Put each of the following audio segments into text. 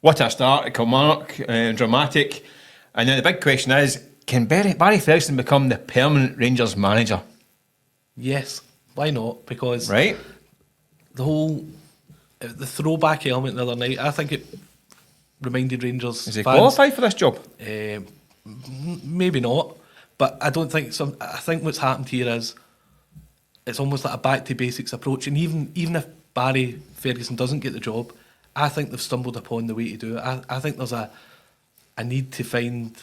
What a start at Kilmarnock, dramatic. And then the big question is, can Barry Ferguson become the permanent Rangers manager? Yes, why not? Because Right? the throwback element the other night, I think it reminded Rangers Is he fans, qualified for this job? maybe not, but I don't think I think what's happened here is it's almost like a back to basics approach, and even if Barry Ferguson doesn't get the job, I think they've stumbled upon the way to do it. I think there's a need to find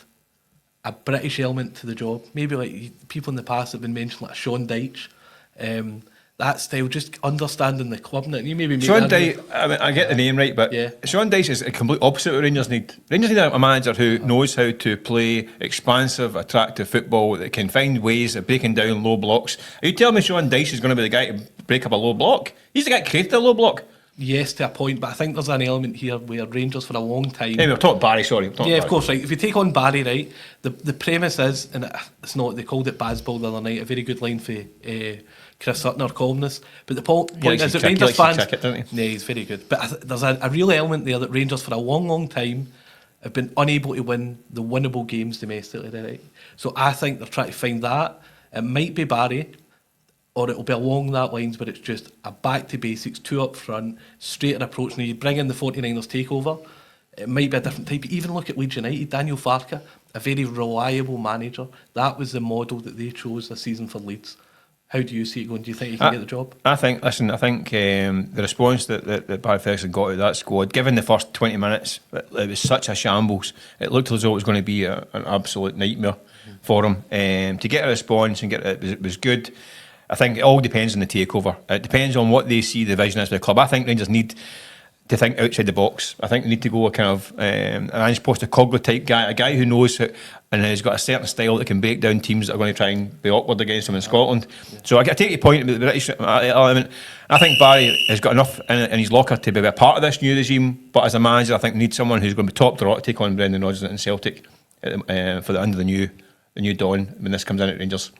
a British element to the job. Maybe like people in the past have been mentioned, like Sean Dyche, that style, just understanding the club. And you maybe Sean Dyche, I get the name right, but yeah. Sean Dyche is a complete opposite of what Rangers need. Rangers need a manager who knows how to play expansive, attractive football, that can find ways of breaking down low blocks. Are you telling me Sean Dyche is going to be the guy to break up a low block? He's the guy that created a low block. Yes, to a point, but I think there's an element here where Rangers for a long time... Hey, we're talking Barry, sorry. Of course, right. If you take on Barry, right, the premise is, and it's not, they called it Bazball the other night, a very good line for Chris Sutton, our columnist, but the point is that Rangers fans... He's very good. But there's a real element there that Rangers for a long, long time have been unable to win the winnable games domestically, right? So I think they're trying to find that. It might be Barry, or it'll be along that lines where it's just a back to basics, two up front, straighter approach. Now you bring in the 49ers takeover, it might be a different type. Even look at Leeds United, Daniel Farke, a very reliable manager. That was the model that they chose this season for Leeds. How do you see it going? Do you think he can get the job? I think the response that Barry Ferguson got out of that squad, given the first 20 minutes, it was such a shambles. It looked as though it was going to be an absolute nightmare for him. To get a response and it was good. I think it all depends on the takeover. It depends on what they see the vision as for the club. I think Rangers need to think outside the box. I think they need to go a kind of an Ange Postecoglou type guy, a guy who knows how, and has got a certain style that can break down teams that are going to try and be awkward against them in Scotland. So I take your point about the British element. I think Barry has got enough in his locker to be a part of this new regime, but as a manager, I think we need someone who's going to be top draw to take on Brendan Rodgers and Celtic for the end of the new dawn when this comes in at Rangers.